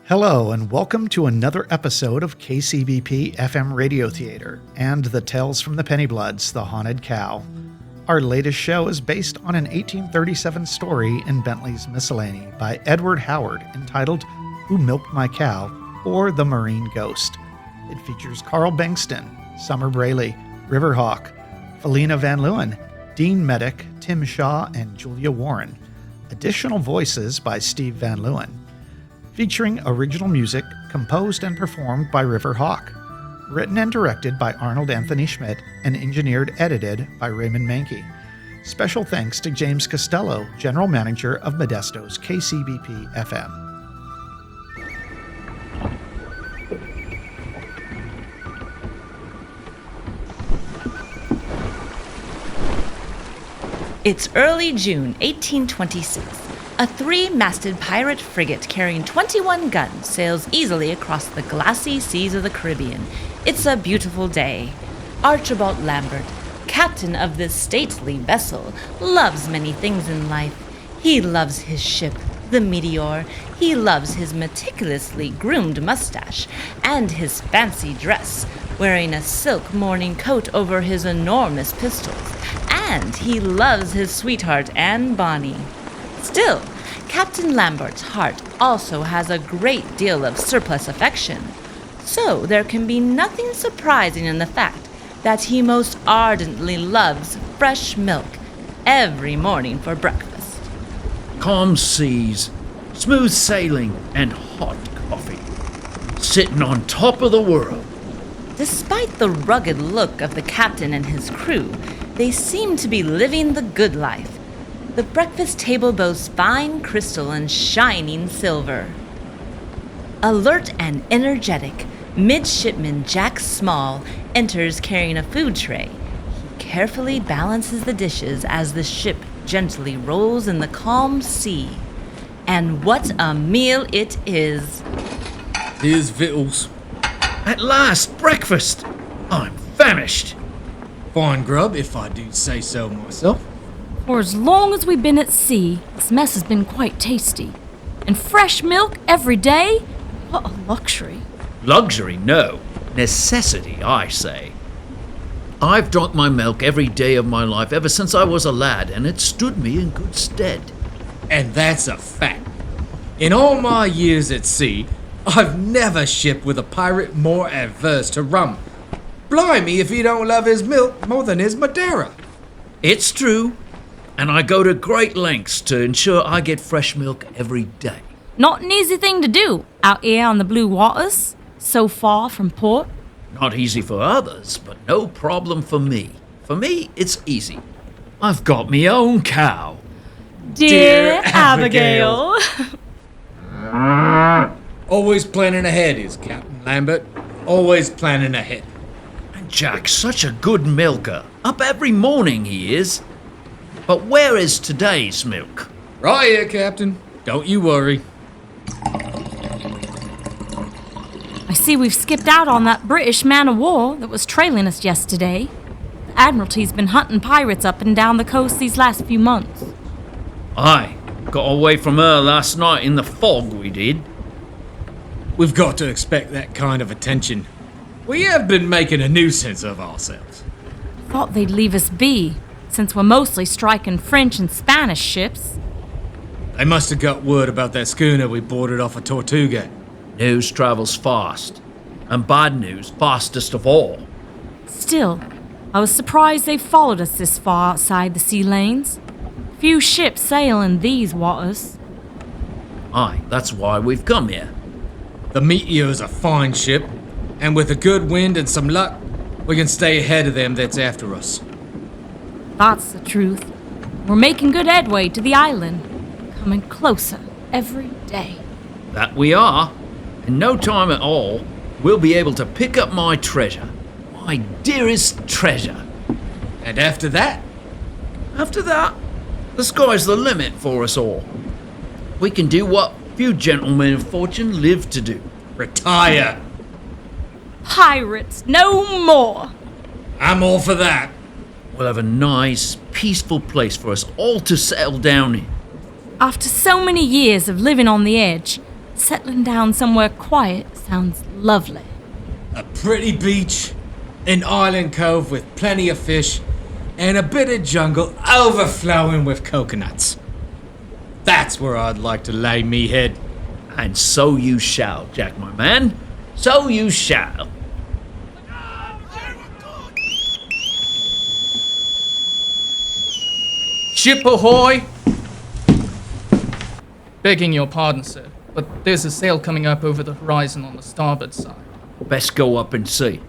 Hello, and welcome to another episode of KCBP FM Radio Theater and the Tales from the Pennybloods, The Haunted Cow. Our latest show is based on an 1837 story in Bentley's Miscellany by Edward Howard entitled Who Milked My Cow, or The Marine Ghost. It features Carl Bankston, Summer Braley, Riverhawk, Felina Van Leeuwen, Dean Medic, Tim Shaw, and Julia Warren. Additional voices by Steve Van Leeuwen. Featuring original music composed and performed by Riverhawk. Written and directed by Arnold Anthony Schmidt and edited by Raymond Mankey. Special thanks to James Costello, General Manager of Modesto's KCBP FM. It's early June 1826. A three-masted pirate frigate carrying 21 guns sails easily across the glassy seas of the Caribbean. It's a beautiful day. Archibald Lambert, captain of this stately vessel, loves many things in life. He loves his ship, the Meteor. He loves his meticulously groomed mustache and his fancy dress, wearing a silk morning coat over his enormous pistols. And he loves his sweetheart, Anne Bonny. Still, Captain Lambert's heart also has a great deal of surplus affection, so there can be nothing surprising in the fact that he most ardently loves fresh milk every morning for breakfast. Calm seas, smooth sailing, and hot coffee. Sitting on top of the world. Despite the rugged look of the captain and his crew, they seem to be living the good life. The breakfast table boasts fine crystal and shining silver. Alert and energetic, Midshipman Jack Small enters carrying a food tray. He carefully balances the dishes as the ship gently rolls in the calm sea. And what a meal it is! Here's victuals. At last, breakfast! I'm famished. Fine grub, if I do say so myself. For as long as we've been at sea, this mess has been quite tasty. And fresh milk every day? What a luxury. Luxury, no. Necessity, I say. I've drunk my milk every day of my life ever since I was a lad, and it stood me in good stead. And that's a fact. In all my years at sea, I've never shipped with a pirate more averse to rum. Blimey if he don't love his milk more than his Madeira. It's true. And I go to great lengths to ensure I get fresh milk every day. Not an easy thing to do out here on the blue waters, so far from port. Not easy for others, but no problem for me. For me, it's easy. I've got me own cow. Dear Abigail. Always planning ahead is Captain Lambert. Always planning ahead. And Jack's such a good milker. Up every morning he is. But where is today's milk? Right here, Captain. Don't you worry. I see we've skipped out on that British man-of-war that was trailing us yesterday. The Admiralty's been hunting pirates up and down the coast these last few months. Aye, got away from her last night in the fog, we did. We've got to expect that kind of attention. We have been making a nuisance of ourselves. Thought they'd leave us be, since we're mostly striking French and Spanish ships. They must have got word about that schooner we boarded off of Tortuga. News travels fast, and bad news fastest of all. Still, I was surprised they followed us this far outside the sea lanes. Few ships sail in these waters. Aye, that's why we've come here. The Meteor's a fine ship, and with a good wind and some luck, we can stay ahead of them that's after us. That's the truth. We're making good headway to the island, coming closer every day. That we are. In no time at all, we'll be able to pick up my treasure. My dearest treasure. And after that? After that, the sky's the limit for us all. We can do what few gentlemen of fortune live to do. Retire. Pirates, no more! I'm all for that. We'll have a nice, peaceful place for us all to settle down in. After so many years of living on the edge, Settling down somewhere quiet sounds lovely. A pretty beach, an island cove with plenty of fish, and a bit of jungle overflowing with coconuts. That's where I'd like to lay me head. And so you shall, Jack, my man. So you shall. Ship ahoy! Begging your pardon, sir, but there's a sail coming up over the horizon on the starboard side. Best go up and see.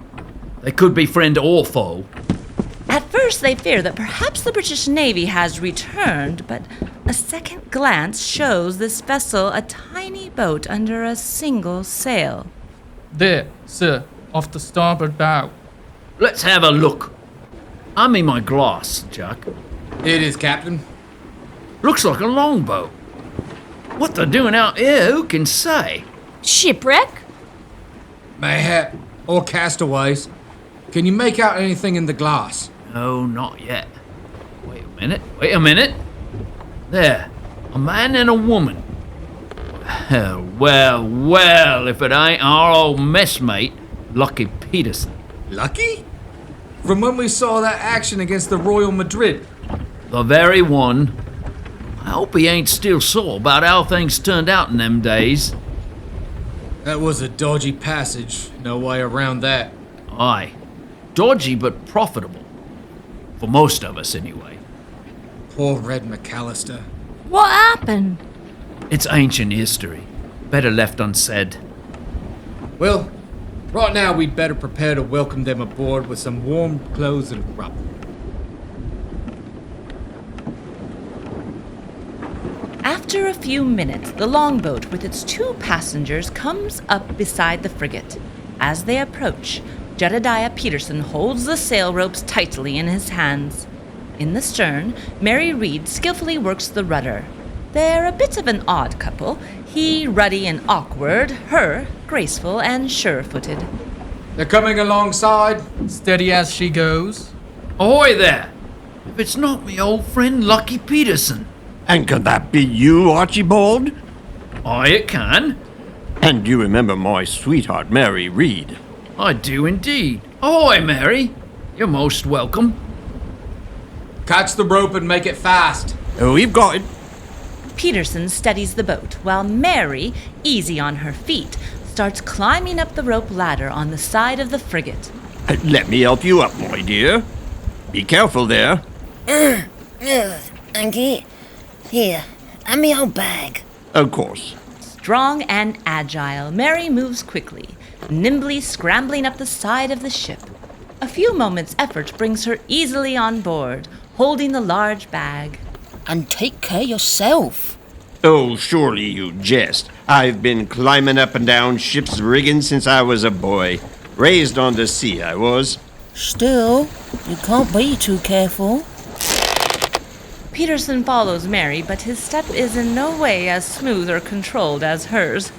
They could be friend or foe. At first, they fear that perhaps the British Navy has returned, but a second glance shows this vessel a tiny boat under a single sail. There, sir, off the starboard bow. Let's have a look. I mean my glass, Jack. It is, Captain. Looks like a longboat. What they're doing out here, who can say? Shipwreck? Mayhap, or castaways. Can you make out anything in the glass? No, not yet. Wait a minute. There, a man and a woman. Well, if it ain't our old messmate, Lucky Peterson. Lucky? From when we saw that action against the Royal Madrid. The very one. I hope he ain't still sore about how things turned out in them days. That was a dodgy passage, no way around that. Aye. Dodgy but profitable. For most of us, anyway. Poor Red McAllister. What happened? It's ancient history. Better left unsaid. Well, right now we'd better prepare to welcome them aboard with some warm clothes and grub. After a few minutes, the longboat with its 2 passengers comes up beside the frigate. As they approach, Jedediah Peterson holds the sail ropes tightly in his hands. In the stern, Mary Reed skillfully works the rudder. They're a bit of an odd couple, he ruddy and awkward, her graceful and sure-footed. They're coming alongside. Steady as she goes. Ahoy there! If it's not me old friend Lucky Peterson. And could that be you, Archibald? Aye, it can. And you remember my sweetheart, Mary Reed? I do indeed. Ahoy, Mary. You're most welcome. Catch the rope and make it fast. Oh, we've got it. Peterson steadies the boat, while Mary, easy on her feet, starts climbing up the rope ladder on the side of the frigate. Let me help you up, my dear. Be careful there. Thank you. Here, and me old bag. Of course. Strong and agile, Mary moves quickly, nimbly scrambling up the side of the ship. A few moments' effort brings her easily on board, holding the large bag. And take care yourself. Oh, surely you jest. I've been climbing up and down ship's rigging since I was a boy. Raised on the sea, I was. Still, you can't be too careful. Peterson follows Mary, but his step is in no way as smooth or controlled as hers.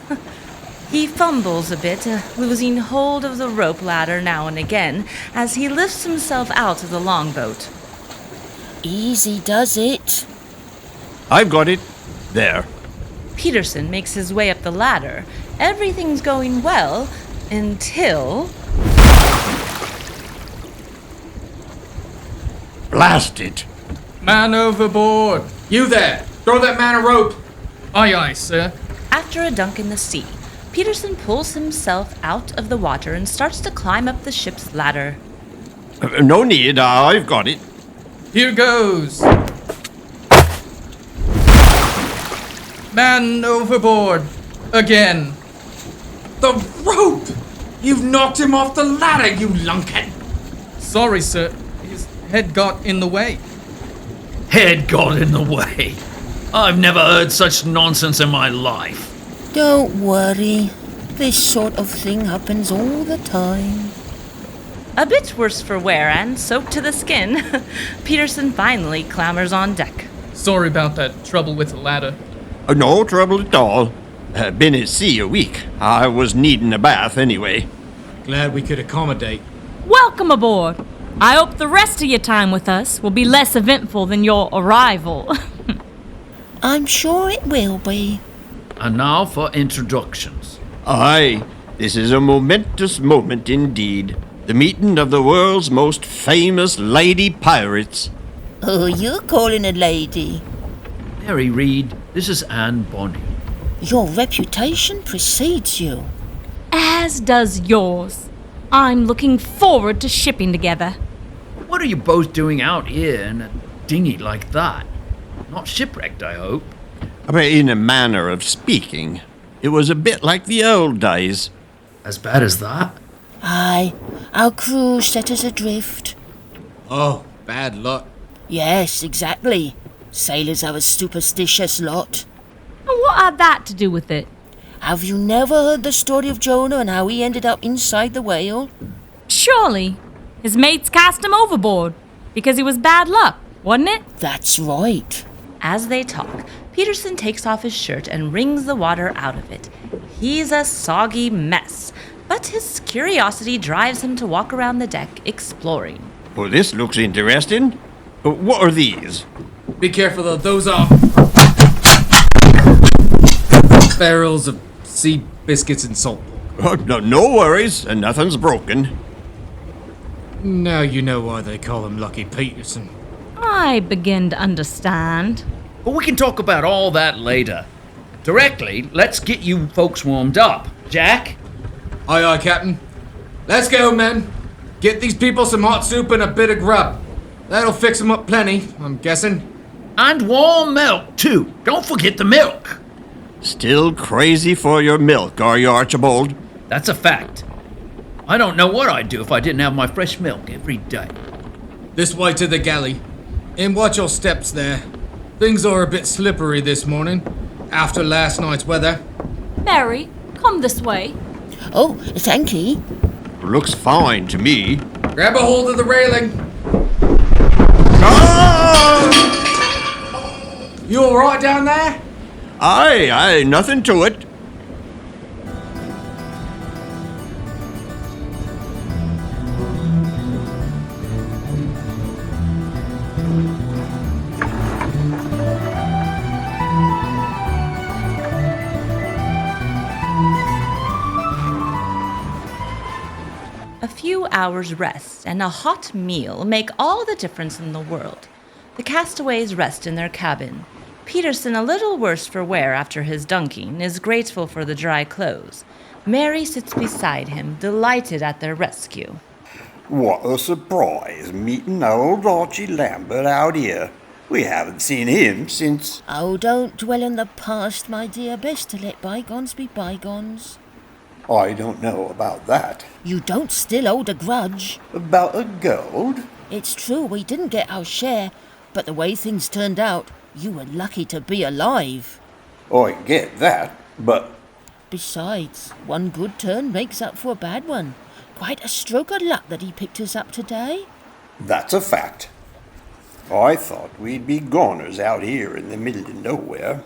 He fumbles a bit, losing hold of the rope ladder now and again as he lifts himself out of the longboat. Easy does it. I've got it. There. Peterson makes his way up the ladder. Everything's going well until... Blast it. Man overboard! You there! Throw that man a rope! Aye, aye, sir. After a dunk in the sea, Peterson pulls himself out of the water and starts to climb up the ship's ladder. No need. I've got it. Here goes! Man overboard! Again! The rope! You've knocked him off the ladder, you lunkhead! Sorry, sir. His head got in the way. Head got in the way. I've never heard such nonsense in my life. Don't worry. This sort of thing happens all the time. A bit worse for wear and soaked to the skin, Peterson finally clambers on deck. Sorry about that trouble with the ladder. No trouble at all. Been at sea a week. I was needing a bath anyway. Glad we could accommodate. Welcome aboard. I hope the rest of your time with us will be less eventful than your arrival. I'm sure it will be. And now for introductions. Aye, this is a momentous moment indeed. The meeting of the world's most famous lady pirates. Oh, you're calling a lady. Mary Reed, this is Anne Bonny. Your reputation precedes you. As does yours. I'm looking forward to shipping together. What are you both doing out here in a dinghy like that? Not shipwrecked, I hope. But in a manner of speaking, it was a bit like the old days. As bad as that? Aye, our crew set us adrift. Oh, bad luck. Yes, exactly. Sailors are a superstitious lot. And what had that to do with it? Have you never heard the story of Jonah and how he ended up inside the whale? Surely. His mates cast him overboard. Because he was bad luck, wasn't it? That's right. As they talk, Peterson takes off his shirt and wrings the water out of it. He's a soggy mess, but his curiosity drives him to walk around the deck, exploring. Well, this looks interesting. What are these? Be careful though, those are barrels of sea biscuits and salt. Oh, no worries, and nothing's broken. Now you know why they call him Lucky Peterson. I begin to understand. But we can talk about all that later. Directly, let's get you folks warmed up. Jack? Aye, aye, Captain. Let's go, men. Get these people some hot soup and a bit of grub. That'll fix them up plenty, I'm guessing. And warm milk, too. Don't forget the milk. Still crazy for your milk, are you, Archibald? That's a fact. I don't know what I'd do if I didn't have my fresh milk every day. This way to the galley. And watch your steps there. Things are a bit slippery this morning, after last night's weather. Mary, come this way. Oh, thank you. Looks fine to me. Grab a hold of the railing. Ah! You alright down there? Aye, nothing to it. A few hours' rest and a hot meal make all the difference in the world. The castaways rest in their cabin. Peterson, a little worse for wear after his dunking, is grateful for the dry clothes. Mary sits beside him, delighted at their rescue. What a surprise, meeting old Archie Lambert out here. We haven't seen him since... Oh, don't dwell on the past, my dear. Best to let bygones be bygones. I don't know about that. You don't still hold a grudge. About the gold? It's true we didn't get our share, but the way things turned out, you were lucky to be alive. I get that, but... Besides, one good turn makes up for a bad one. Quite a stroke of luck that he picked us up today. That's a fact. I thought we'd be goners out here in the middle of nowhere.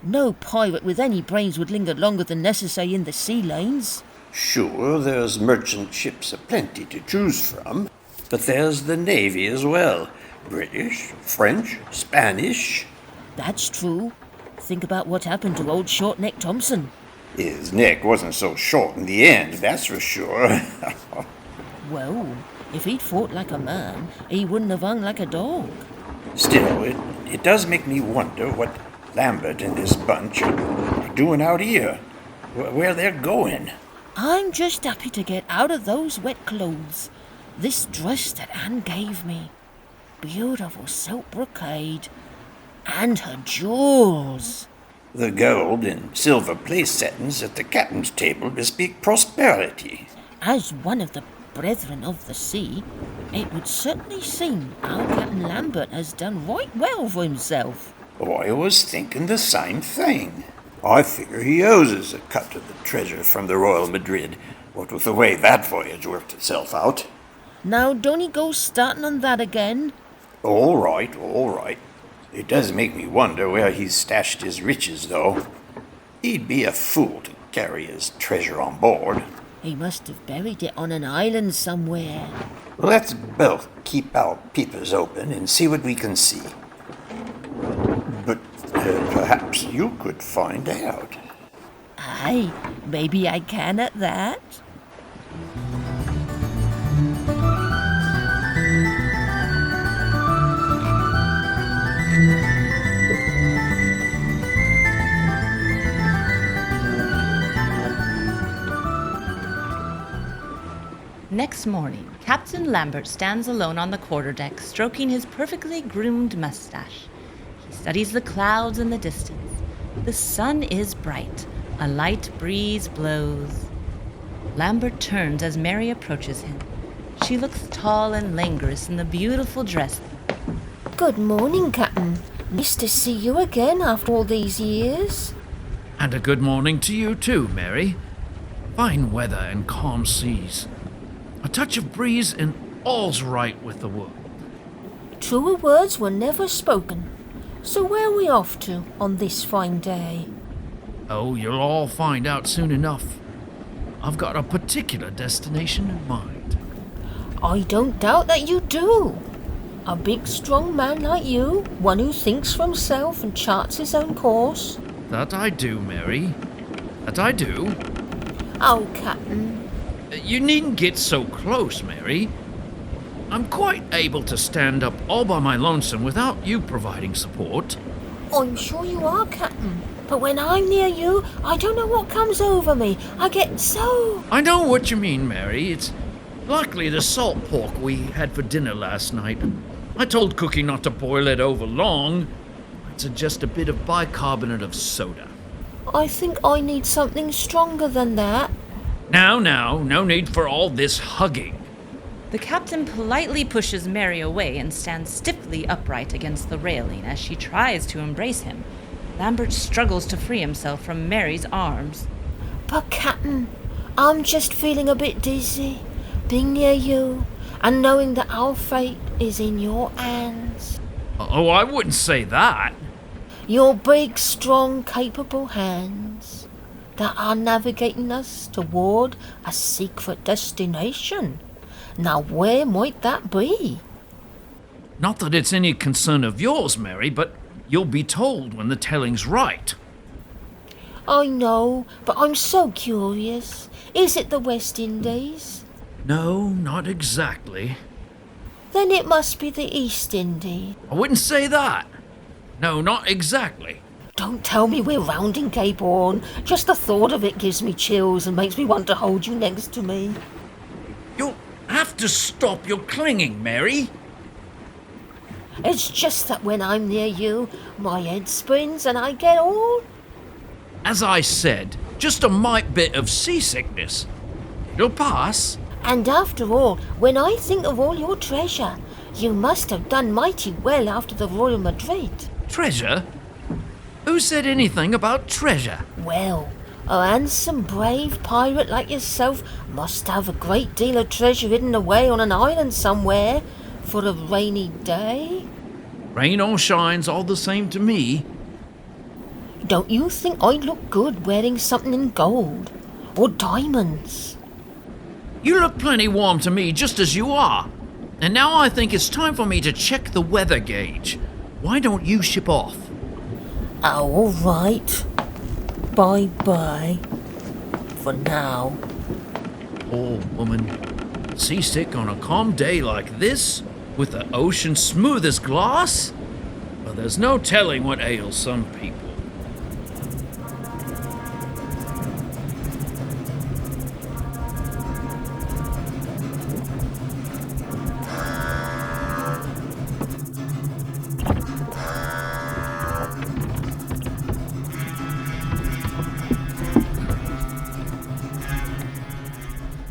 No pirate with any brains would linger longer than necessary in the sea lanes. Sure, there's merchant ships aplenty to choose from, but there's the Navy as well. British, French, Spanish. That's true. Think about what happened to old Short-Neck Thompson. His neck wasn't so short in the end, that's for sure. Well, if he'd fought like a man, he wouldn't have hung like a dog. Still, it does make me wonder what Lambert and this bunch are doing out here, where they're going. I'm just happy to get out of those wet clothes. This dress that Anne gave me. Beautiful silk brocade. And her jewels. The gold and silver place settings at the captain's table bespeak prosperity. As one of the brethren of the sea, it would certainly seem our Captain Lambert has done right well for himself. Oh, I was thinking the same thing. I figure he owes us a cut of the treasure from the Royal Madrid, what with the way that voyage worked itself out. Now don't he go starting on that again? All right. It does make me wonder where he's stashed his riches, though. He'd be a fool to carry his treasure on board. He must have buried it on an island somewhere. Let's both keep our peepers open and see what we can see. But perhaps you could find out. Hey, maybe I can at that. Next morning, Captain Lambert stands alone on the quarterdeck, stroking his perfectly groomed mustache. He studies the clouds in the distance. The sun is bright. A light breeze blows. Lambert turns as Mary approaches him. She looks tall and languorous in the beautiful dress. Good morning, Captain. Nice to see you again after all these years. And a good morning to you too, Mary. Fine weather and calm seas. A touch of breeze and all's right with the world. Truer words were never spoken. So where are we off to on this fine day? Oh, you'll all find out soon enough. I've got a particular destination in mind. I don't doubt that you do. A big, strong man like you, one who thinks for himself and charts his own course. That I do, Mary. That I do. Oh, Captain. You needn't get so close, Mary. I'm quite able to stand up all by my lonesome without you providing support. I'm sure you are, Captain. But when I'm near you, I don't know what comes over me. I get so... I know what you mean, Mary. It's likely the salt pork we had for dinner last night. I told Cookie not to boil it over long. I'd suggest a bit of bicarbonate of soda. I think I need something stronger than that. Now, no need for all this hugging. The captain politely pushes Mary away and stands stiffly upright against the railing as she tries to embrace him. Lambert struggles to free himself from Mary's arms. But, Captain, I'm just feeling a bit dizzy, being near you, and knowing that our fate is in your hands. Oh, I wouldn't say that. Your big, strong, capable hands that are navigating us toward a secret destination. Now, where might that be? Not that it's any concern of yours, Mary, but you'll be told when the telling's right. I know, but I'm so curious. Is it the West Indies? No, not exactly. Then it must be the East Indies. I wouldn't say that. No, not exactly. Don't tell me we're rounding Cape Horn. Just the thought of it gives me chills and makes me want to hold you next to me. You'll have to stop your clinging, Mary. It's just that when I'm near you, my head spins and I get all... As I said, just a mite bit of seasickness. It'll pass. And after all, when I think of all your treasure, you must have done mighty well after the Royal Madrid. Treasure? Who said anything about treasure? Well, a handsome, brave pirate like yourself must have a great deal of treasure hidden away on an island somewhere for a rainy day. Rain or shines, all the same to me. Don't you think I'd look good wearing something in gold or diamonds? You look plenty warm to me, just as you are. And now I think it's time for me to check the weather gauge. Why don't you ship off? Oh, all right. Bye-bye. For now. Poor woman. Seasick on a calm day like this? With the ocean smooth as glass? Well, there's no telling what ails some people.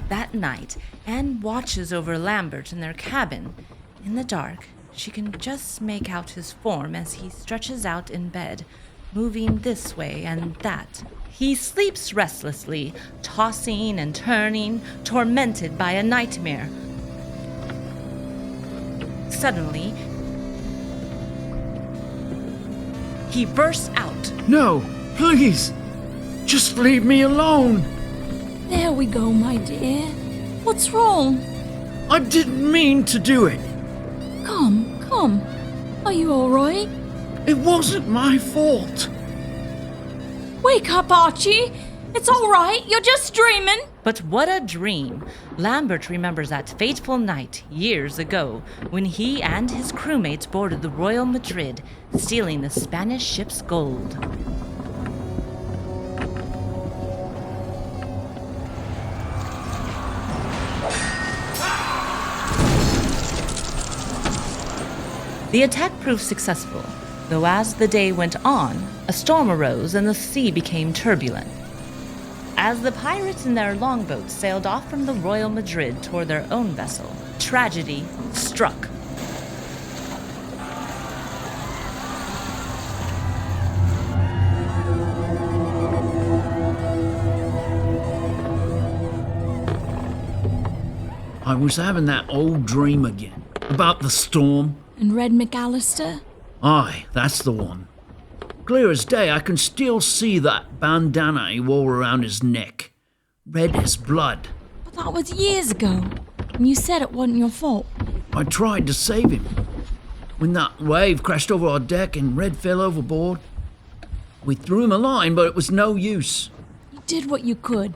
That night, Anne watches over Lambert in their cabin. In the dark, she can just make out his form as he stretches out in bed, moving this way and that. He sleeps restlessly, tossing and turning, tormented by a nightmare. Suddenly, he bursts out. No, please, just leave me alone. There we go, my dear. What's wrong? I didn't mean to do it. Come. Are you all right? It wasn't my fault. Wake up, Archie. It's all right. You're just dreaming. But what a dream! Lambert remembers that fateful night years ago when he and his crewmates boarded the Royal Madrid, stealing the Spanish ship's gold. The attack proved successful, though as the day went on, a storm arose and the sea became turbulent. As the pirates in their longboats sailed off from the Royal Madrid toward their own vessel, tragedy struck. I was having that old dream again. About the storm. And Red McAllister? Aye, that's the one. Clear as day, I can still see that bandana he wore around his neck. Red as blood. But that was years ago. And you said it wasn't your fault. I tried to save him. When that wave crashed over our deck and Red fell overboard, we threw him a line, but it was no use. You did what you could.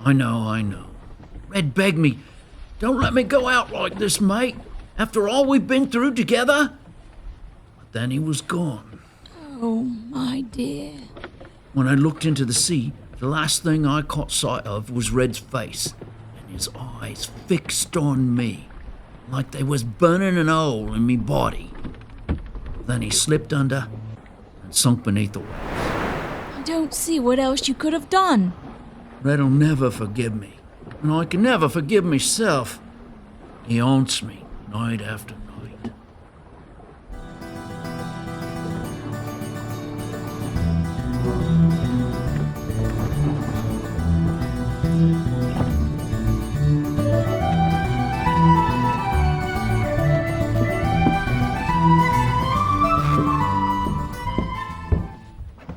I know. Red begged me, don't let me go out like this, mate. After all we've been through together. But then he was gone. Oh, my dear. When I looked into the sea, the last thing I caught sight of was Red's face, and his eyes fixed on me, like they was burning an hole in me body. Then he slipped under and sunk beneath the waves. I don't see what else you could have done. Red'll never forgive me, and I can never forgive myself. He haunts me night after night.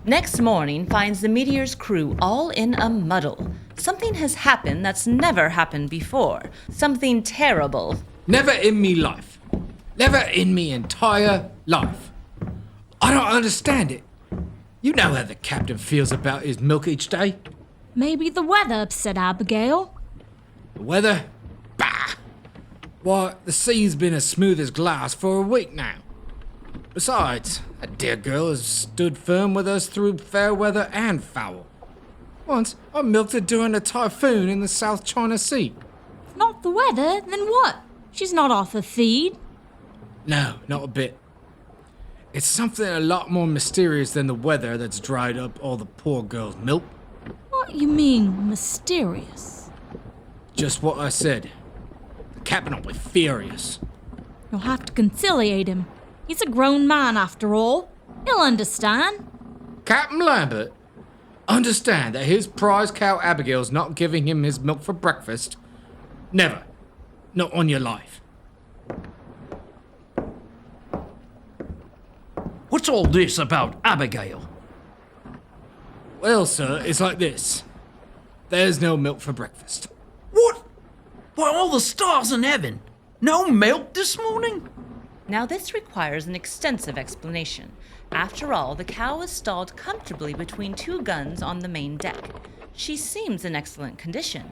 Next morning finds the Meteor's crew all in a muddle. Something has happened that's never happened before. Something terrible. Never in me life. Never in me entire life. I don't understand it. You know how the captain feels about his milk each day. Maybe the weather upset Abigail. The weather? Bah! Why, the sea's been as smooth as glass for a week now. Besides, that dear girl has stood firm with us through fair weather and foul. Once, I milked her during a typhoon in the South China Sea. If not the weather, then what? She's not off her feed. No, not a bit. It's something a lot more mysterious than the weather that's dried up all the poor girl's milk. What you mean, mysterious? Just what I said. The captain will be furious. You'll have to conciliate him. He's a grown man, after all. He'll understand. Captain Lambert, understand that his prize cow Abigail's not giving him his milk for breakfast. Never. Not on your life. What's all this about Abigail? Well, sir, it's like this. There's no milk for breakfast. What? By all the stars in heaven, no milk this morning? Now this requires an extensive explanation. After all, the cow is stalled comfortably between two guns on the main deck. She seems in excellent condition,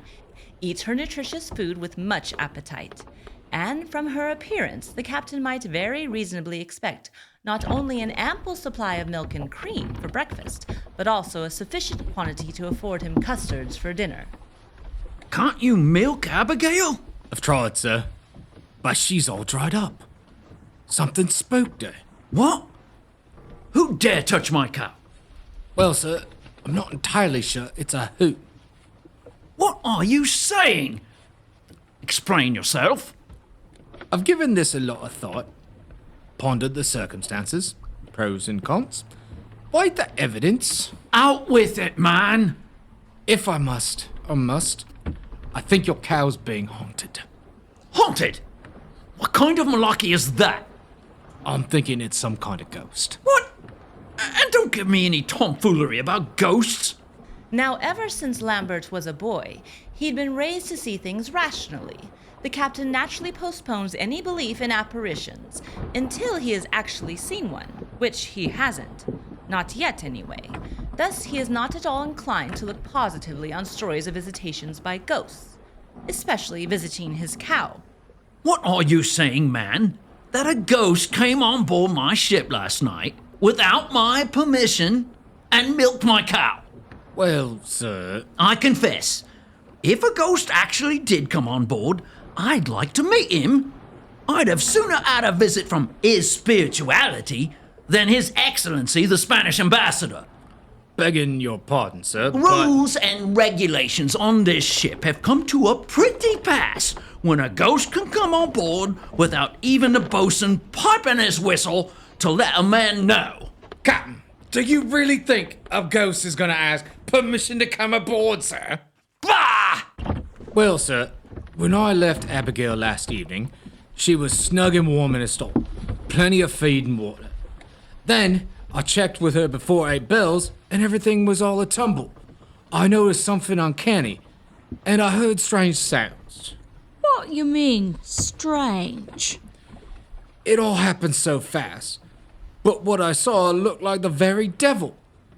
eats her nutritious food with much appetite. And from her appearance, the captain might very reasonably expect not only an ample supply of milk and cream for breakfast, but also a sufficient quantity to afford him custards for dinner. Can't you milk Abigail? I've tried, sir. But she's all dried up. Something spooked her. What? Who dare touch my cow? Well, sir, I'm not entirely sure it's a hoot. What are you saying? Explain yourself. I've given this a lot of thought, pondered the circumstances, pros and cons, weighed the evidence. Out with it, man. If I must, I must. I think your cow's being haunted. Haunted? What kind of malarkey is that? I'm thinking it's some kind of ghost. What? And don't give me any tomfoolery about ghosts. Now, ever since Lambert was a boy, he'd been raised to see things rationally. The captain naturally postpones any belief in apparitions until he has actually seen one, which he hasn't. Not yet, anyway. Thus, he is not at all inclined to look positively on stories of visitations by ghosts, especially visiting his cow. What are you saying, man? That a ghost came on board my ship last night without my permission and milked my cow? Well, sir, I confess, if a ghost actually did come on board, I'd like to meet him. I'd have sooner had a visit from His Spirituality than His Excellency the Spanish Ambassador. begging your pardon, sir, but... Rules and regulations on this ship have come to a pretty pass when a ghost can come on board without even the bosun piping his whistle to let a man know. Captain, do you really think a ghost is gonna ask permission to come aboard, sir? Bah! Well, sir, when I left Abigail last evening, she was snug and warm in a stall. Plenty of feed and water. Then, I checked with her before 8 bells, and everything was all a tumble. I noticed something uncanny, and I heard strange sounds. What you mean, strange? It all happened so fast, but what I saw looked like the very devil.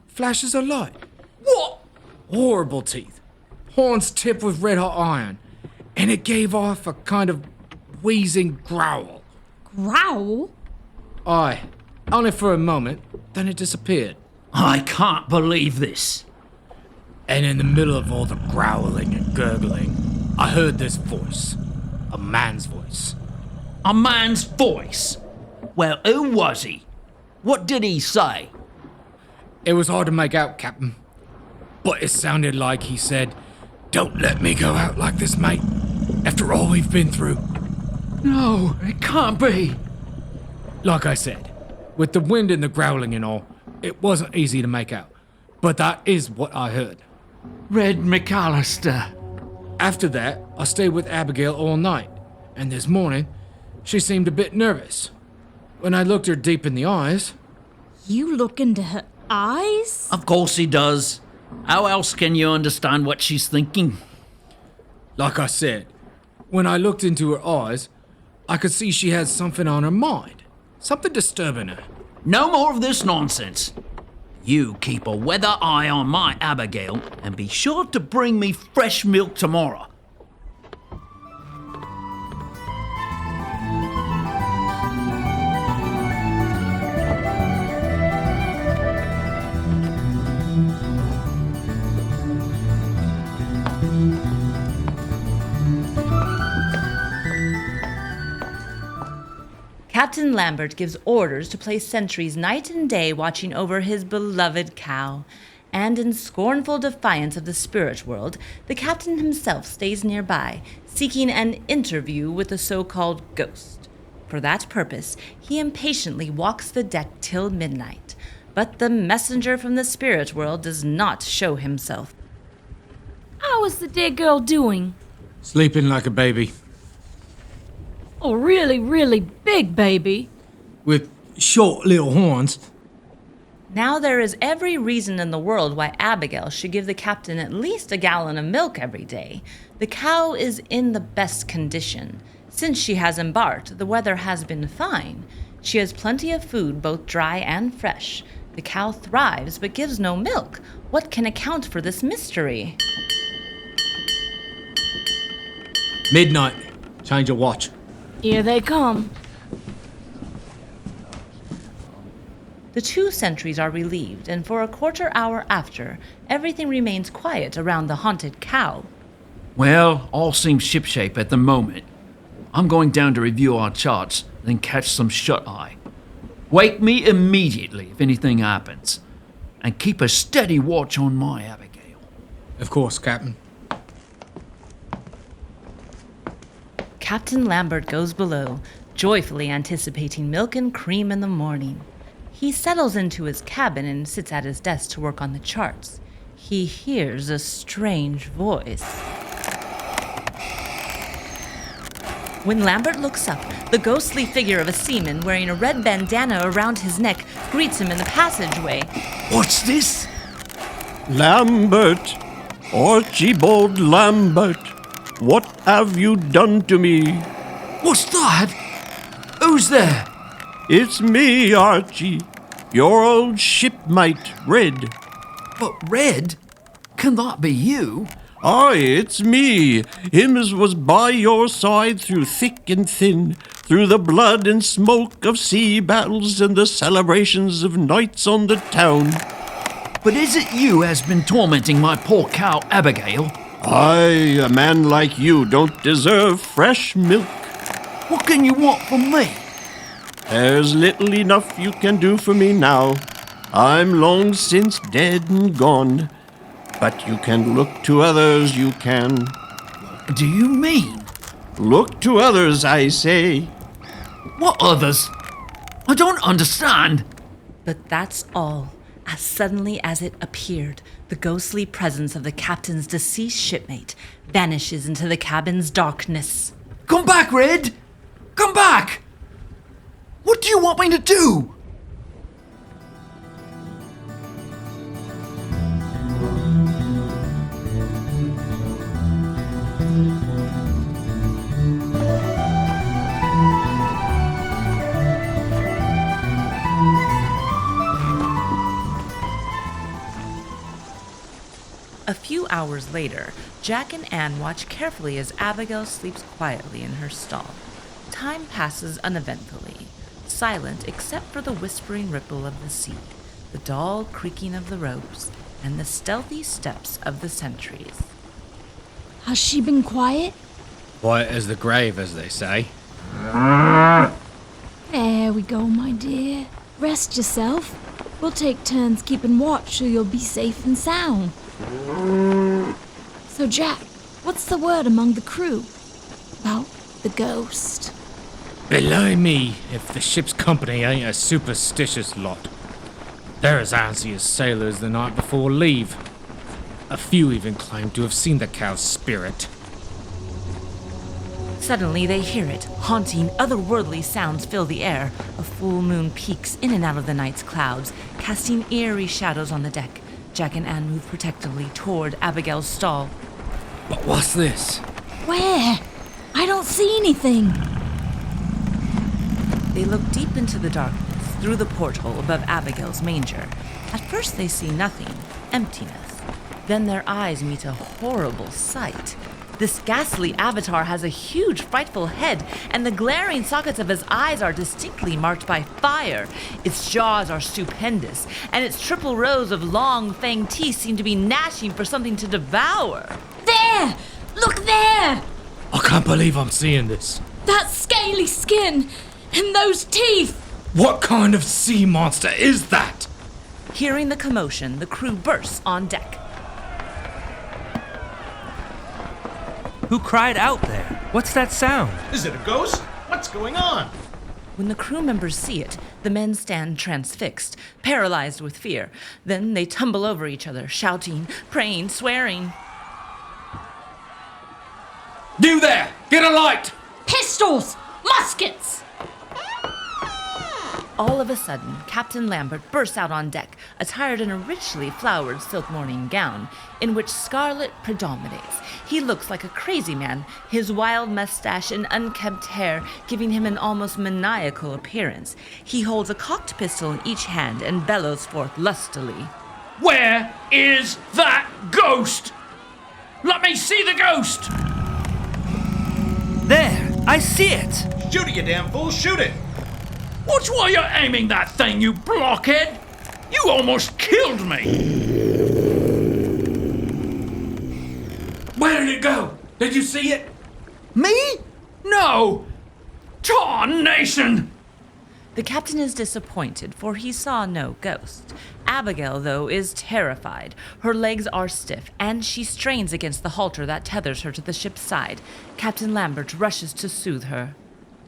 Flashes of light. What? Horrible teeth. Horns tipped with red-hot iron, and it gave off a kind of wheezing growl. Growl? Aye, only for a moment, then it disappeared. I can't believe this. And in the middle of all the growling and gurgling, I heard this voice. A man's voice. A man's voice? Well, who was he? What did he say? It was hard to make out, Captain. But it sounded like he said, "Don't let me go out like this, mate. After all we've been through." No, it can't be. Like I said, with the wind and the growling and all, it wasn't easy to make out. But that is what I heard. Red McAllister. After that, I stayed with Abigail all night, and this morning, she seemed a bit nervous. When I looked her deep in the eyes... You look into her eyes? Of course he does. How else can you understand what she's thinking? Like I said, when I looked into her eyes, I could see she had something on her mind. Something disturbing her. No more of this nonsense. You keep a weather eye on my Abigail and be sure to bring me fresh milk tomorrow. Captain Lambert gives orders to place sentries night and day watching over his beloved cow. And in scornful defiance of the spirit world, the captain himself stays nearby, seeking an interview with the so-called ghost. For that purpose, he impatiently walks the deck till midnight. But the messenger from the spirit world does not show himself. How is the dear girl doing? Sleeping like a baby. A really, really big baby. With short little horns. Now there is every reason in the world why Abigail should give the captain at least a gallon of milk every day. The cow is in the best condition. Since she has embarked, the weather has been fine. She has plenty of food, both dry and fresh. The cow thrives but gives no milk. What can account for this mystery? Midnight. Change your watch. Here they come. The 2 sentries are relieved, and for a quarter hour after, everything remains quiet around the haunted cow. Well, all seems shipshape at the moment. I'm going down to review our charts, then catch some shut-eye. Wake me immediately if anything happens, and keep a steady watch on my Abigail. Of course, Captain. Captain Lambert goes below, joyfully anticipating milk and cream in the morning. He settles into his cabin and sits at his desk to work on the charts. He hears a strange voice. When Lambert looks up, the ghostly figure of a seaman wearing a red bandana around his neck greets him in the passageway. What's this? Lambert, Archibald Lambert, what have you done to me? What's that? Who's there? It's me, Archie, your old shipmate, Red. But Red, can that be you? Aye, it's me, him as was by your side through thick and thin, through the blood and smoke of sea battles and the celebrations of nights on the town. But is it you has been tormenting my poor cow Abigail? Aye, a man like you don't deserve fresh milk. What can you want from me? There's little enough you can do for me now. I'm long since dead and gone. But you can look to others, you can. Do you mean? Look to others, I say. What others? I don't understand. But that's all. As suddenly as it appeared, the ghostly presence of the captain's deceased shipmate vanishes into the cabin's darkness. Come back, Red! Come back! What do you want me to do? A few hours later, Jack and Anne watch carefully as Abigail sleeps quietly in her stall. Time passes uneventfully, silent except for the whispering ripple of the sea, the dull creaking of the ropes, and the stealthy steps of the sentries. Has she been quiet? Quiet as the grave, as they say. There we go, my dear. Rest yourself. We'll take turns keeping watch so you'll be safe and sound. So, Jack, what's the word among the crew about the ghost? Belie me if the ship's company ain't a superstitious lot. They're as antsy as sailors the night before leave. A few even claim to have seen the cow's spirit. Suddenly they hear it. Haunting, otherworldly sounds fill the air. A full moon peeks in and out of the night's clouds, casting eerie shadows on the deck. Jack and Anne move protectively toward Abigail's stall. But what's this? Where? I don't see anything. They look deep into the darkness through the porthole above Abigail's manger. At first they see nothing, emptiness. Then their eyes meet a horrible sight. This ghastly avatar has a huge, frightful head, and the glaring sockets of his eyes are distinctly marked by fire. Its jaws are stupendous, and its triple rows of long, fanged teeth seem to be gnashing for something to devour. There! Look there! I can't believe I'm seeing this. That scaly skin and those teeth! What kind of sea monster is that? Hearing the commotion, the crew bursts on deck. Who cried out there? What's that sound? Is it a ghost? What's going on? When the crew members see it, the men stand transfixed, paralyzed with fear. Then they tumble over each other, shouting, praying, swearing. You there! Get a light! Pistols! Muskets! All of a sudden, Captain Lambert bursts out on deck, attired in a richly flowered silk morning gown, in which scarlet predominates. He looks like a crazy man, his wild mustache and unkempt hair giving him an almost maniacal appearance. He holds a cocked pistol in each hand and bellows forth lustily. Where is that ghost? Let me see the ghost! There! I see it! Shoot it, you damn fool! Shoot it! Watch why you're aiming that thing, you blockhead! You almost killed me! Where did it go? Did you see it? Me? No! Tarnation! The captain is disappointed, for he saw no ghost. Abigail, though, is terrified. Her legs are stiff, and she strains against the halter that tethers her to the ship's side. Captain Lambert rushes to soothe her.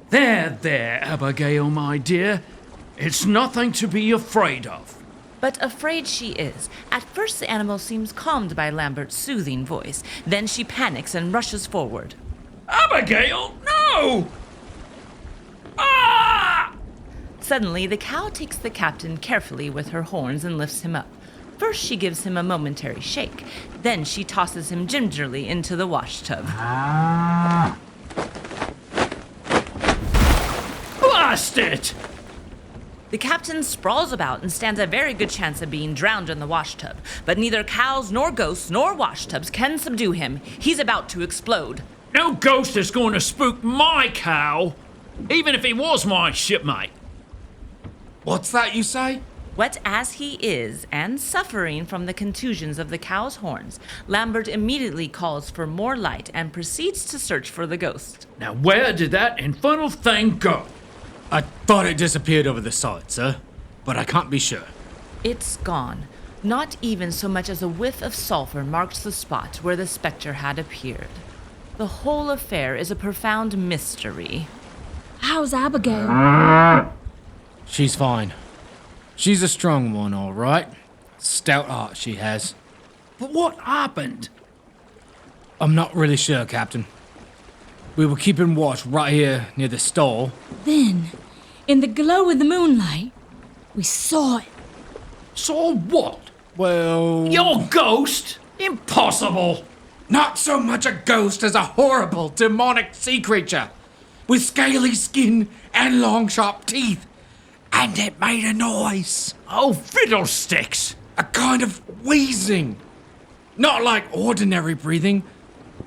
There, Abigail, my dear. It's nothing to be afraid of. But afraid she is. At first the animal seems calmed by Lambert's soothing voice. Then she panics and rushes forward. Abigail, no! Ah! Suddenly, the cow takes the captain carefully with her horns and lifts him up. First she gives him a momentary shake. Then she tosses him gingerly into the washtub. Blast it! The captain sprawls about and stands a very good chance of being drowned in the washtub, but neither cows nor ghosts nor washtubs can subdue him. He's about to explode. No ghost is going to spook my cow, even if he was my shipmate. What's that you say? Wet as he is, and suffering from the contusions of the cow's horns, Lambert immediately calls for more light and proceeds to search for the ghost. Now where did that infernal thing go? I thought it disappeared over the side, sir, but I can't be sure. It's gone. Not even so much as a whiff of sulfur marks the spot where the specter had appeared. The whole affair is a profound mystery. How's Abigail? She's fine. She's a strong one, all right. Stout heart she has. But what happened? I'm not really sure, Captain. We were keeping watch right here near the stall. Then, in the glow of the moonlight, we saw it. Saw what? Well... Your ghost? Impossible! Not so much a ghost as a horrible, demonic sea creature. With scaly skin and long, sharp teeth. And it made a noise. Oh, fiddlesticks! A kind of wheezing. Not like ordinary breathing,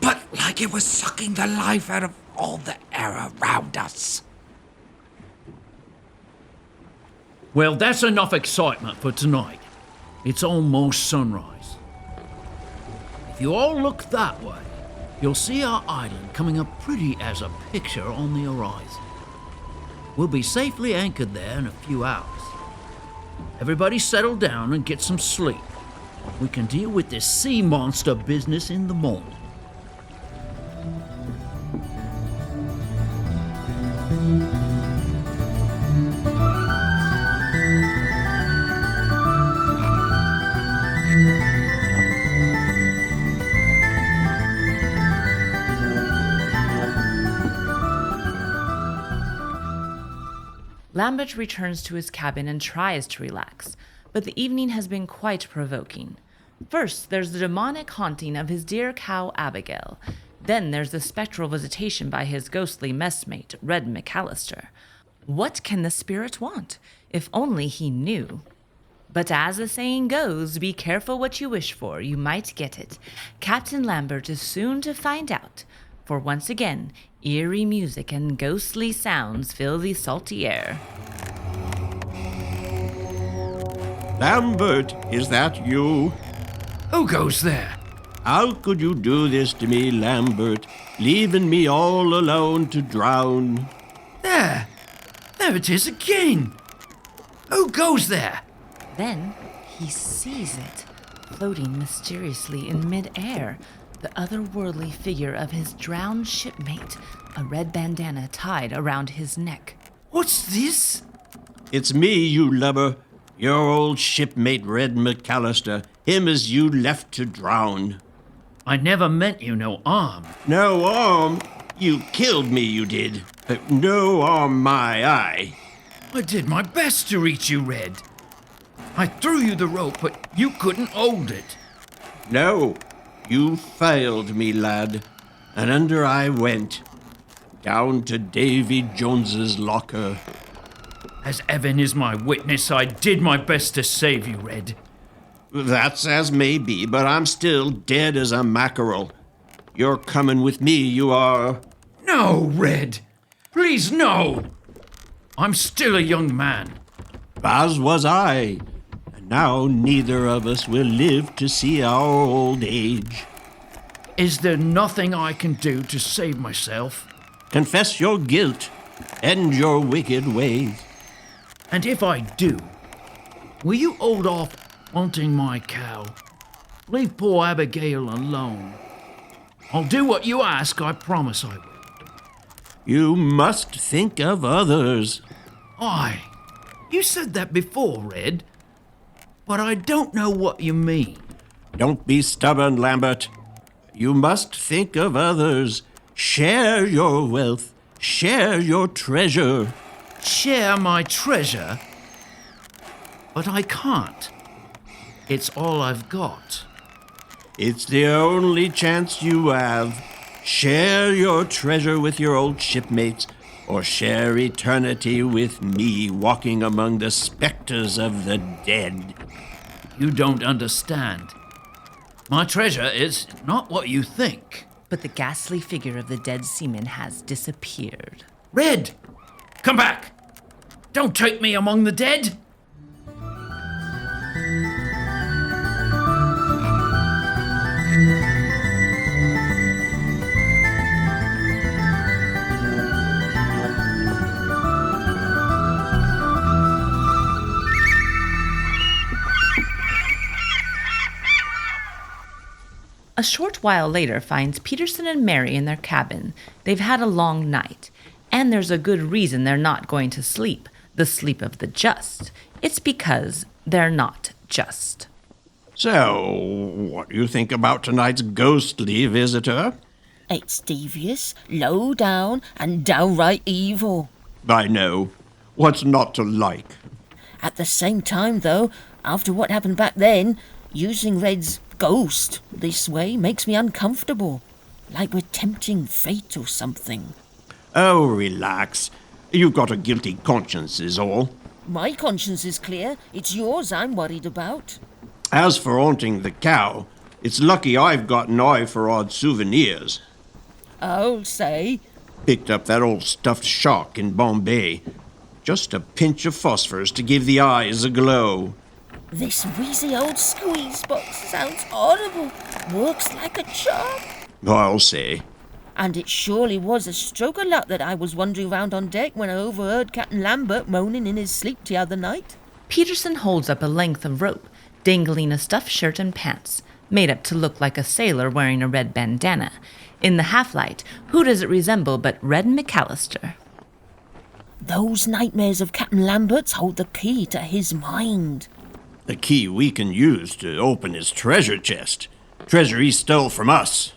but like it was sucking the life out of all the air around us. Well, that's enough excitement for tonight. It's almost sunrise. If you all look that way, you'll see our island coming up pretty as a picture on the horizon. We'll be safely anchored there in a few hours. Everybody settle down and get some sleep. We can deal with this sea monster business in the morning. Lambert returns to his cabin and tries to relax, but the evening has been quite provoking. First, there's the demonic haunting of his dear cow Abigail. Then there's the spectral visitation by his ghostly messmate, Red McAllister. What can the spirit want? If only he knew. But as the saying goes, be careful what you wish for, you might get it. Captain Lambert is soon to find out, for once again, eerie music and ghostly sounds fill the salty air. Lambert, is that you? Who goes there? How could you do this to me, Lambert, leaving me all alone to drown? There it is again. Who goes there? Then he sees it, floating mysteriously in mid-air, the otherworldly figure of his drowned shipmate, a red bandana tied around his neck. What's this? It's me, you lubber. Your old shipmate Red McAllister, him as you left to drown. I never meant you no harm. No harm? You killed me, you did. But no harm my eye. I did my best to reach you, Red. I threw you the rope, but you couldn't hold it. No, you failed me, lad. And under I went, down to Davy Jones's locker. As Evan is my witness, I did my best to save you, Red. That's as may be, but I'm still dead as a mackerel. You're coming with me, you are. No, Red. Please, no. I'm still a young man. As was I. And now neither of us will live to see our old age. Is there nothing I can do to save myself? Confess your guilt. End your wicked ways. And if I do, will you hold off wanting my cow? Leave poor Abigail alone. I'll do what you ask, I promise I will. You must think of others. Aye, you said that before, Red. But I don't know what you mean. Don't be stubborn, Lambert. You must think of others. Share your wealth. Share your treasure. Share my treasure? But I can't. It's all I've got. It's the only chance you have. Share your treasure with your old shipmates. or share eternity with me walking among the specters of the dead? You don't understand. My treasure is not what you think. But the ghastly figure of the dead seaman has disappeared. Red! Come back! Don't take me among the dead! A short while later finds Peterson and Mary in their cabin. They've had a long night, and there's a good reason they're not going to sleep, the sleep of the just. It's because they're not just. So, what do you think about tonight's ghostly visitor? It's devious, low down, and downright evil. I know. What's not to like? At the same time, though, after what happened back then, using Red's ghost this way makes me uncomfortable. Like we're tempting fate or something. Oh, relax. You've got a guilty conscience is all. My conscience is clear. It's yours I'm worried about. As for haunting the cow, it's lucky I've got an eye for odd souvenirs. I'll say. Picked up that old stuffed shark in Bombay. Just a pinch of phosphorus to give the eyes a glow. This wheezy old squeeze box sounds horrible. Works like a charm. I'll say. And it surely was a stroke of luck that I was wandering round on deck when I overheard Captain Lambert moaning in his sleep the other night. Peterson holds up a length of rope, dangling a stuffed shirt and pants, made up to look like a sailor wearing a red bandana. In the half-light, who does it resemble but Red McAllister? Those nightmares of Captain Lambert's hold the key to his mind. The key we can use to open his treasure chest. Treasure he stole from us.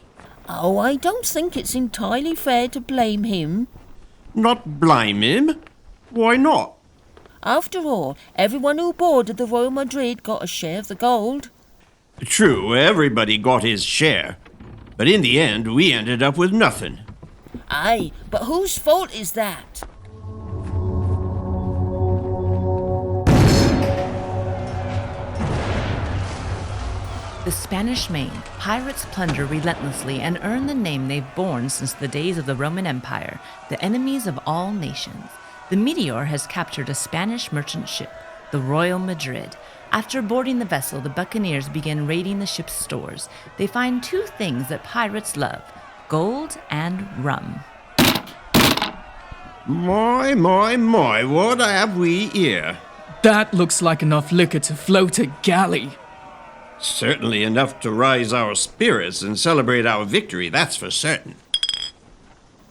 Oh, I don't think it's entirely fair to blame him. Not blame him? Why not? After all, everyone who boarded the Royal Madrid got a share of the gold. True, everybody got his share. But in the end, we ended up with nothing. Aye, but whose fault is that? The Spanish Main, pirates plunder relentlessly and earn the name they've borne since the days of the Roman Empire, the enemies of all nations. The Meteor has captured a Spanish merchant ship, the Royal Madrid. After boarding the vessel, the buccaneers begin raiding the ship's stores. They find two things that pirates love, gold and rum. My, what have we here? That looks like enough liquor to float a galley. Certainly enough to rise our spirits and celebrate our victory, that's for certain.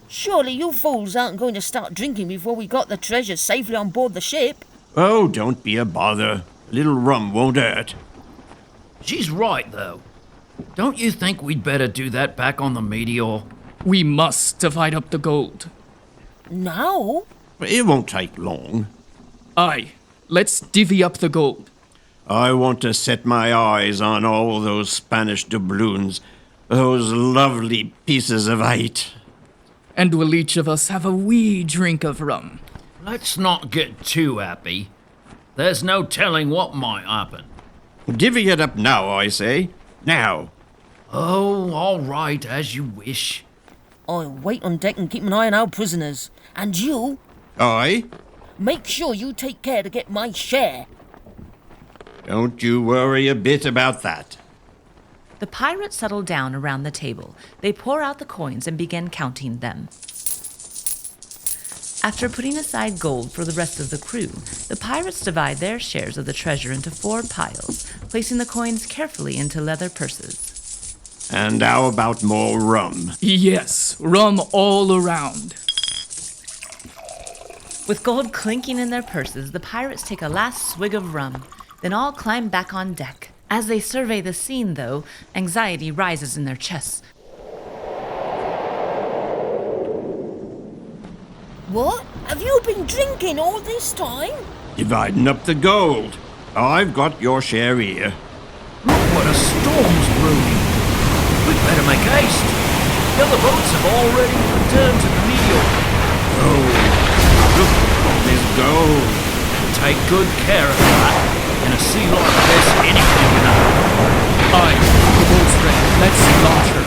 Surely you fools aren't going to start drinking before we got the treasure safely on board the ship. Oh, don't be a bother. A little rum won't hurt. She's right, though. Don't you think we'd better do that back on the Meteor? We must divide up the gold. Now? It won't take long. Aye, let's divvy up the gold. I want to set my eyes on all those Spanish doubloons, those lovely pieces of eight. And will each of us have a wee drink of rum? Let's not get too happy. There's no telling what might happen. Divvy it up now, I say. Now. Oh, all right, as you wish. I'll wait on deck and keep an eye on our prisoners. And you, Aye? make sure you take care to get my share. Don't you worry a bit about that. The pirates settle down around the table. They pour out the coins and begin counting them. After putting aside gold for the rest of the crew, the pirates divide their shares of the treasure into 4 piles, placing the coins carefully into leather purses. And how about more rum? Yes, rum all around. With gold clinking in their purses, the pirates take a last swig of rum, then all climb back on deck. As they survey the scene, though, anxiety rises in their chests. What? Have you been drinking all this time? Dividing up the gold. I've got your share here. Look what a storm's brewing. We'd better make haste. The other boats have already returned to the Meteor. Oh, gold. Take good care of that. In a sea like this, anything can happen. Aye, the boat's ready. Let's launch her.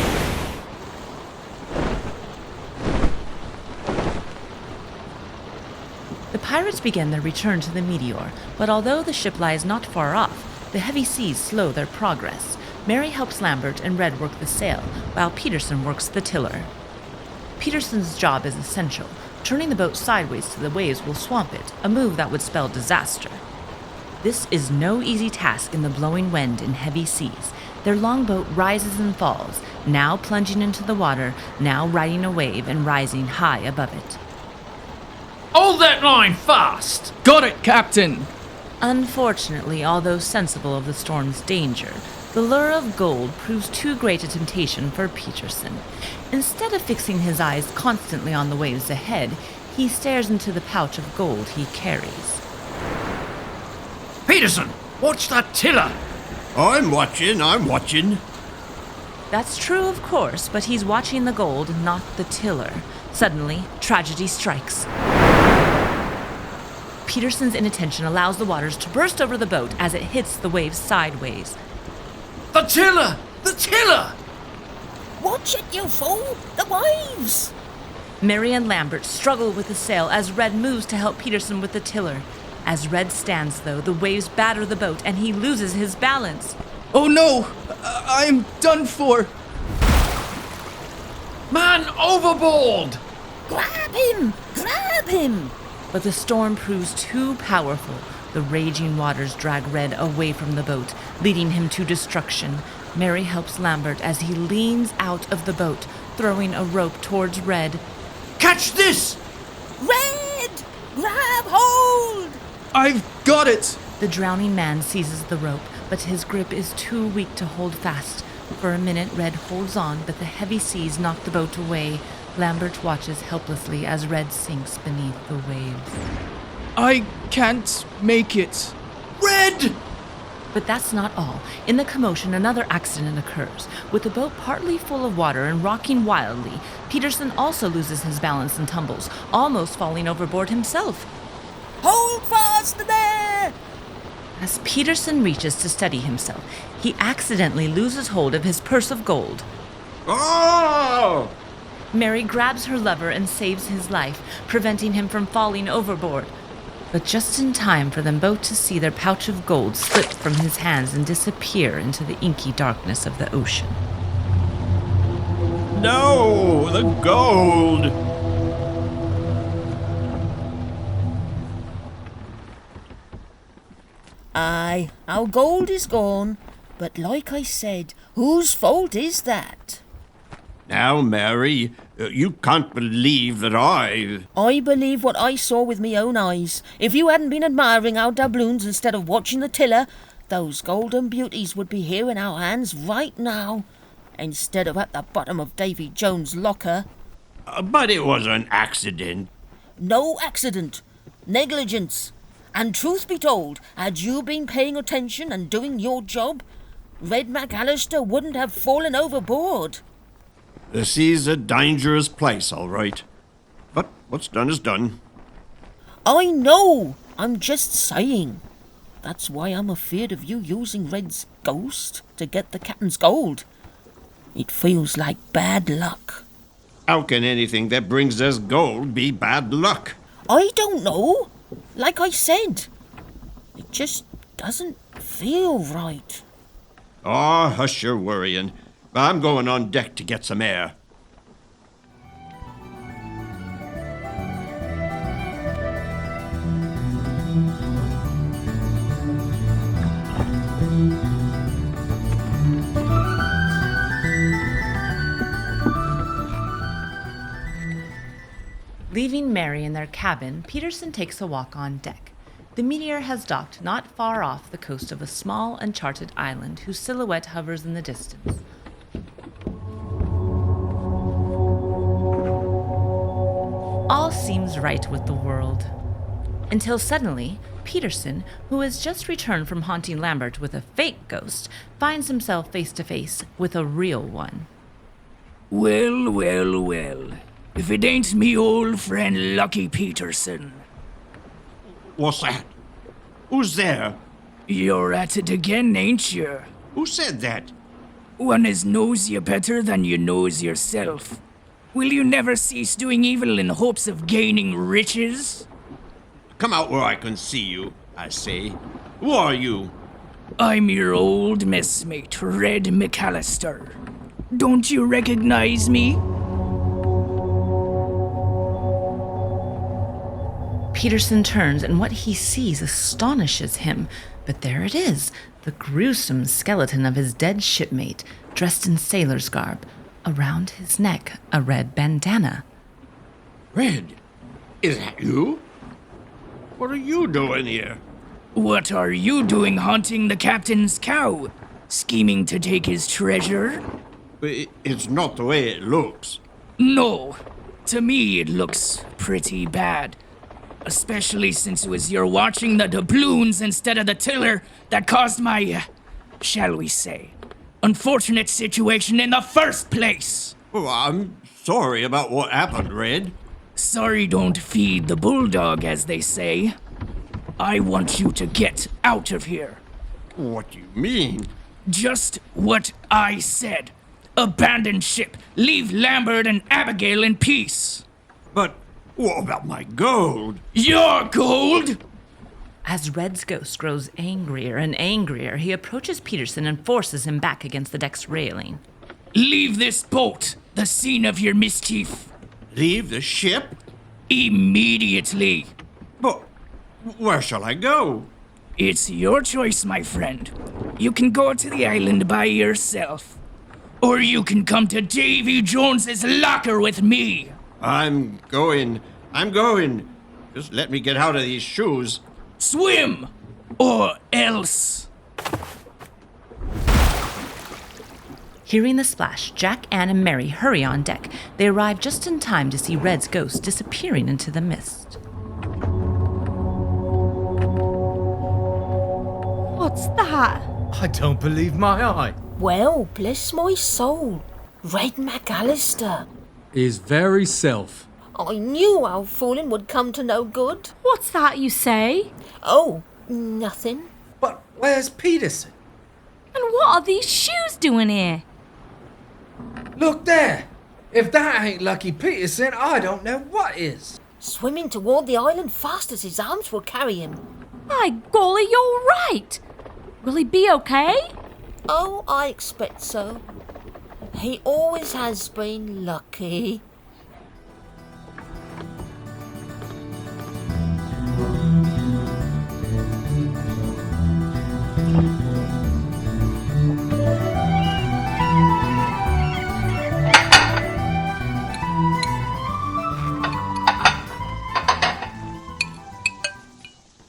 The pirates begin their return to the Meteor, but although the ship lies not far off, the heavy seas slow their progress. Mary helps Lambert and Red work the sail, while Peterson works the tiller. Peterson's job is essential. Turning the boat sideways to the waves will swamp it, a move that would spell disaster. This is no easy task in the blowing wind and heavy seas. Their longboat rises and falls, now plunging into the water, now riding a wave and rising high above it. Hold that line fast! Got it, Captain! Unfortunately, although sensible of the storm's danger, the lure of gold proves too great a temptation for Peterson. Instead of fixing his eyes constantly on the waves ahead, he stares into the pouch of gold he carries. Peterson, watch that tiller! I'm watching. That's true, of course, but he's watching the gold, not the tiller. Suddenly, tragedy strikes. Peterson's inattention allows the waters to burst over the boat as it hits the waves sideways. The tiller! The tiller! Watch it, you fool! The waves! Mary and Lambert struggle with the sail as Red moves to help Peterson with the tiller. As Red stands, though, the waves batter the boat and he loses his balance. Oh no! I'm done for! Man overboard! Grab him! Grab him! But the storm proves too powerful. The raging waters drag Red away from the boat, leading him to destruction. Mary helps Lambert as he leans out of the boat, throwing a rope towards Red. Catch this! Red! Grab hold! I've got it! The drowning man seizes the rope, but his grip is too weak to hold fast. For a minute, Red holds on, but the heavy seas knock the boat away. Lambert watches helplessly as Red sinks beneath the waves. I can't make it. Red! But that's not all. In the commotion, another accident occurs. With the boat partly full of water and rocking wildly, Peterson also loses his balance and tumbles, almost falling overboard himself. Hold fast there! As Peterson reaches to steady himself, he accidentally loses hold of his purse of gold. Oh! Mary grabs her lover and saves his life, preventing him from falling overboard. But just in time for them both to see their pouch of gold slip from his hands and disappear into the inky darkness of the ocean. No, the gold! Aye, our gold is gone. But like I said, whose fault is that? Now, Mary, you can't believe that I believe what I saw with me own eyes. If you hadn't been admiring our doubloons instead of watching the tiller, those golden beauties would be here in our hands right now, instead of at the bottom of Davy Jones' locker. But it was an accident. No accident. Negligence. And truth be told, had you been paying attention and doing your job, Red McAllister wouldn't have fallen overboard. The sea's a dangerous place, all right. But what's done is done. I know. I'm just saying. That's why I'm afeard of you using Red's ghost to get the captain's gold. It feels like bad luck. How can anything that brings us gold be bad luck? I don't know. Like I said, it just doesn't feel right. Oh, hush your worrying. I'm going on deck to get some air. Leaving Mary in their cabin, Peterson takes a walk on deck. The Meteor has docked not far off the coast of a small, uncharted island whose silhouette hovers in the distance. All seems right with the world. Until suddenly, Peterson, who has just returned from haunting Lambert with a fake ghost, finds himself face to face with a real one. Well, well, well. If it ain't me old friend Lucky Peterson. What's that? Who's there? You're at it again, ain't you? Who said that? One as knows you better than you knows yourself. Will you never cease doing evil in hopes of gaining riches? Come out where I can see you, I say. Who are you? I'm your old messmate, Red McAllister. Don't you recognize me? Peterson turns, and what he sees astonishes him. But there it is, the gruesome skeleton of his dead shipmate, dressed in sailor's garb. Around his neck, a red bandana. Red, is that you? What are you doing here? What are you doing haunting the captain's cow? Scheming to take his treasure? It's not the way it looks. No. To me, it looks pretty bad. Especially since it was your watching the doubloons instead of the tiller that caused my, shall we say, unfortunate situation in the first place. Oh, I'm sorry about what happened, Red. Sorry don't feed the bulldog, as they say. I want you to get out of here. What do you mean? Just what I said. Abandon ship. Leave Lambert and Abigail in peace. But what about my gold? Your gold? As Red's ghost grows angrier and angrier, he approaches Peterson and forces him back against the deck's railing. Leave this boat, the scene of your mischief. Leave the ship? Immediately. But where shall I go? It's your choice, my friend. You can go to the island by yourself. Or you can come to Davy Jones's locker with me. I'm going. Just let me get out of these shoes. Swim! Or else. Hearing the splash, Jack, Anne, and Mary hurry on deck. They arrive just in time to see Red's ghost disappearing into the mist. What's that? I don't believe my eye. Well, bless my soul. Red McAllister. His very self. I knew our fooling would come to no good. What's that you say? Oh, nothing. But where's Peterson? And what are these shoes doing here? Look there. If that ain't Lucky Peterson, I don't know what is. Swimming toward the island fast as his arms will carry him. My golly, you're right. Will he be okay? Oh, I expect so. He always has been lucky.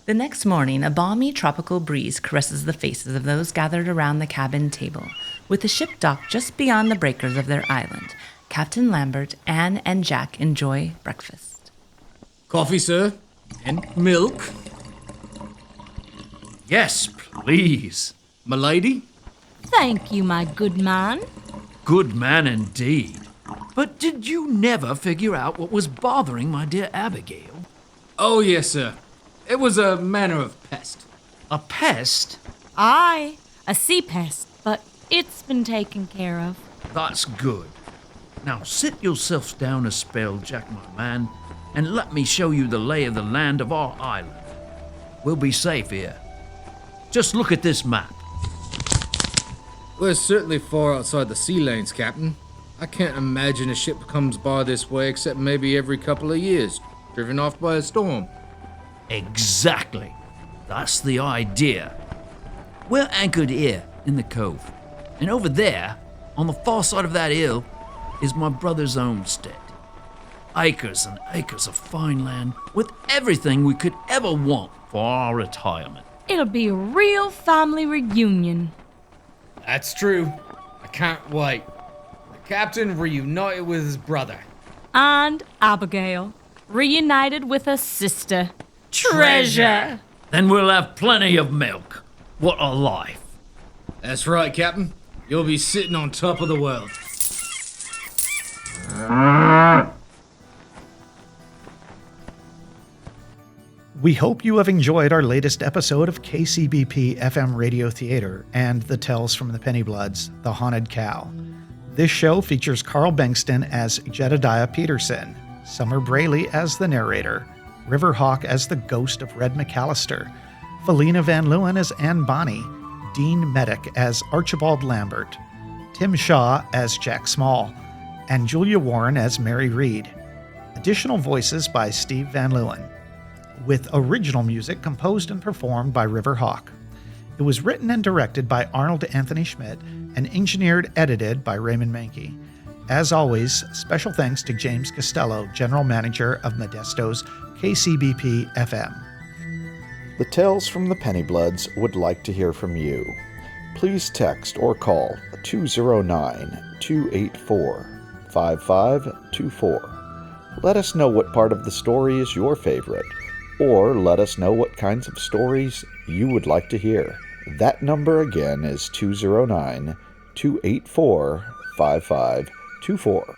The next morning, a balmy tropical breeze caresses the faces of those gathered around the cabin table. With the ship docked just beyond the breakers of their island, Captain Lambert, Anne, and Jack enjoy breakfast. Coffee, sir. And milk. Yes, please. M'lady? Thank you, my good man. Good man indeed. But did you never figure out what was bothering my dear Abigail? Oh, yes, sir. It was a manner of pest. A pest? Aye, a sea pest, but it's been taken care of. That's good. Now sit yourself down a spell, Jack, my man, and let me show you the lay of the land of our island. We'll be safe here. Just look at this map. We're certainly far outside the sea lanes, Captain. I can't imagine a ship comes by this way except maybe every couple of years, driven off by a storm. Exactly. That's the idea. We're anchored here in the cove. And over there, on the far side of that hill, is my brother's homestead. Acres and acres of fine land with everything we could ever want for our retirement. It'll be a real family reunion. That's true. I can't wait. The captain reunited with his brother. And Abigail, reunited with her sister. Treasure! Then we'll have plenty of milk. What a life. That's right, Captain. You'll be sitting on top of the world. We hope you have enjoyed our latest episode of KCBP FM Radio Theater and The Tales from the Pennybloods, The Haunted Cow. This show features Carl Bengston as Jedediah Peterson, Summer Braley as the narrator, Riverhawk as the ghost of Red McAllister, Felina Van Leeuwen as Anne Bonny, Dean Medic as Archibald Lambert, Tim Shaw as Jack Small, and Julia Warren as Mary Reed. Additional voices by Steve Van Leeuwen, with original music composed and performed by Riverhawk. It was written and directed by Arnold Anthony Schmidt and edited by Raymond Mankey. As always, special thanks to James Costello, General Manager of Modesto's KCBP FM. The Tales from the Pennybloods would like to hear from you. Please text or call 209-284-5524. Let us know what part of the story is your favorite, or let us know what kinds of stories you would like to hear. That number again is 209-284-5524.